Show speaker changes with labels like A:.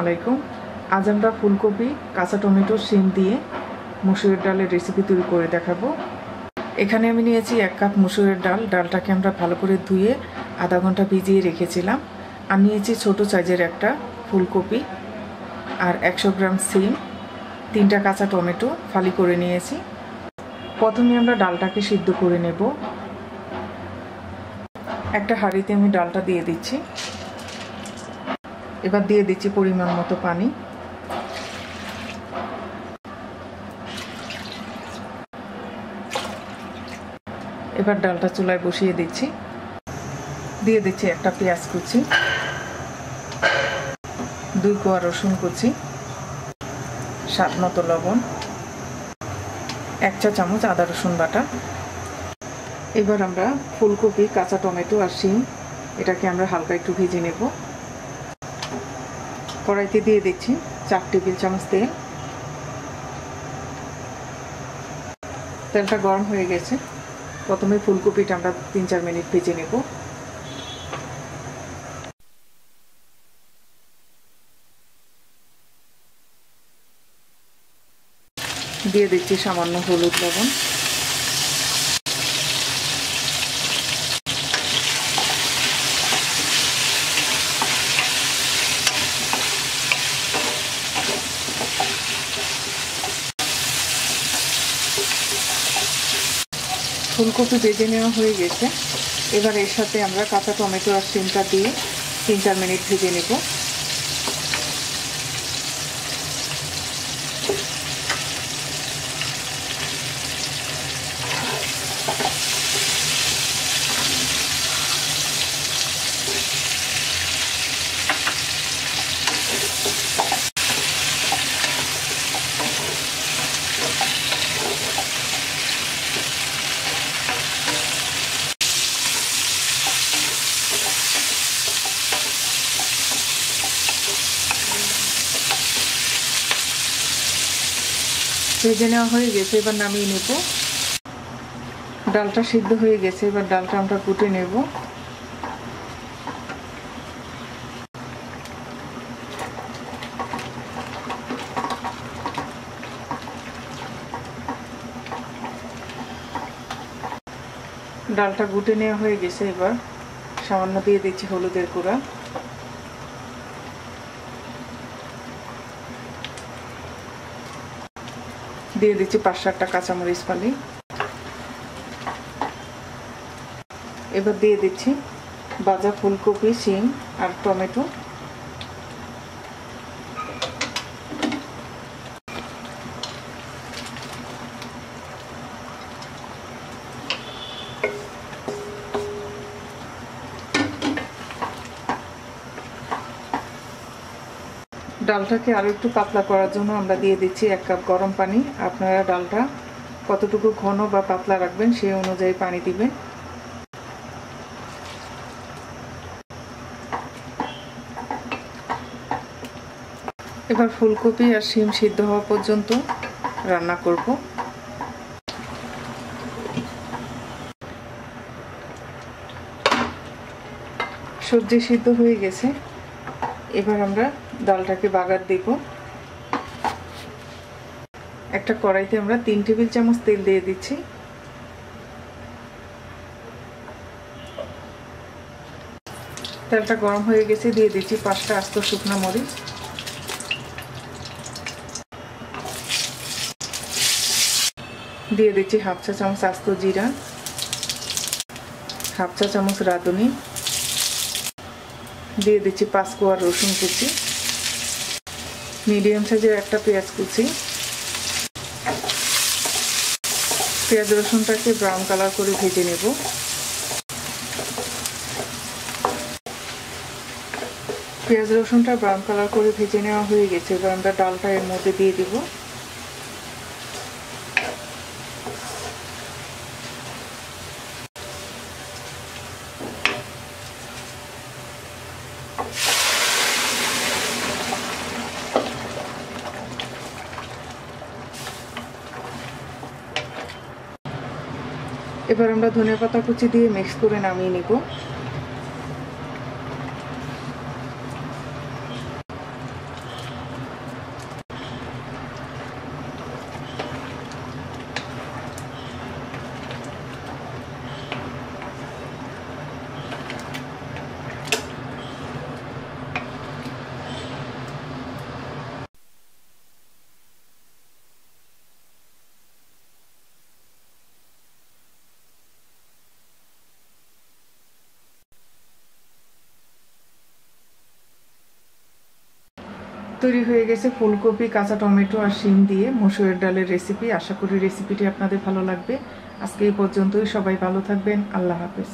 A: আলাইকুম। আজ আমরা ফুলকপি, কাঁচা টমেটো, শিম দিয়ে মসুরের ডালের রেসিপি তৈরি করে দেখাবো। এখানে আমি নিয়েছি 1 কাপ মসুরের ডাল। ডালটাকে আমরা ভালো করে ধুয়ে আধা ঘন্টা ভিজিয়ে রেখেছিলাম। আর নিয়েছি ছোট সাইজের একটা ফুলকপি আর 100 গ্রাম শিম, 3টা কাঁচা টমেটো ফালি করে নিয়েছি। প্রথমে আমরা ডালটাকে সিদ্ধ করে নেব। একটা হাঁড়িতে আমি ডালটা দিয়ে দিচ্ছি। এবার দিয়ে দিচ্ছি পরিমাণ মতো পানি। এবার ডালটা চুলায় বসিয়ে দিচ্ছি। দিয়ে দিচ্ছি একটা পেঁয়াজ কুচি, 2 কোয়া রসুন কুচি, স্বাদ মতো লবণ, 1 চা চামচ আদা রসুন বাটা। এবার আমরা ফুলকপি, কাঁচা টমেটো আর শিম এটাকে আমরা হালকা একটু ভেজে নেব। কড়াইতে দিয়ে দিচ্ছি 4 টেবিল চামচ তেল। তেলটা গরম হয়ে গেছে। প্রথমে ফুলকপিটা আমরা 3-4 মিনিট ভেজে নেব। দিয়ে দিচ্ছি সামান্য হলুদ, লবণ। ফুলকপি ভেজে নেওয়া হয়ে গেছে। এবার এর সাথে আমরা কাঁচা টমেটো আর শিমটা দিয়ে 3-4 মিনিট ভেজে নেব। ভেজে নেওয়া হয়ে গেছে, এবার নামিয়ে নেব। ডালটা সিদ্ধ হয়ে গেছে। এবার ডালটা আমরা কুটে নেব। ডালটা কুটে নেওয়া হয়ে গেছে। এবার সামান্য দিয়ে দিচ্ছি হলুদের গুঁড়া, দিয়ে দিচ্ছি 5-7টা কাঁচামরিচ ফালি। এবার দিয়ে দিচ্ছি ভাজা ফুলকপি, শিম আর টমেটো। ডালটাকে আরও একটু পাতলা করার জন্য আমরা দিয়ে দিচ্ছি 1 কাপ গরম পানি। আপনারা ডালটা কতটুকু ঘন বা পাতলা রাখবেন সেই অনুযায়ী পানি দিবেন। এবার ফুলকপি আর শিম সিদ্ধ হওয়া পর্যন্ত রান্না করব। সবজি সিদ্ধ হয়ে গেছে। এবার আমরা ডালটাকে বাগার দেব। একটা কড়াইতে আমরা 3 টেবিল চামচ তেল দিয়ে দিচ্ছি। তেলটা গরম হয়ে গেছে। দিয়ে দিচ্ছি 5টা আস্ত শুকনো মরিচ, দিয়ে দিচ্ছি 1/2 চা চামচ আস্ত জিরা, 1/2 চা চামচ রাঁধুনি, দিয়ে দিচ্ছি 5 কোয়া রসুন কুচি, মিডিয়াম সাইজের একটা পেঁয়াজ কুচি। পেঁয়াজ রসুনটাকে ব্রাউন কালার করে ভেজে নেব। পেঁয়াজ রসুনটা ব্রাউন কালার করে ভেজে নেওয়া হয়ে গেছে। এবার আমরা ডালটা এর মধ্যে দিয়ে দিব। এবার আমরা ধনেপাতা কুচি দিয়ে মিক্স করে নামিয়ে নেব। তৈরি হয়ে গেছে ফুলকপি, কাঁচা টমেটো আর শিম দিয়ে মসুরের ডালের রেসিপি। আশা করি রেসিপিটি আপনাদের ভালো লাগবে। আজকে এই পর্যন্তই। সবাই ভালো থাকবেন। আল্লাহ হাফেজ।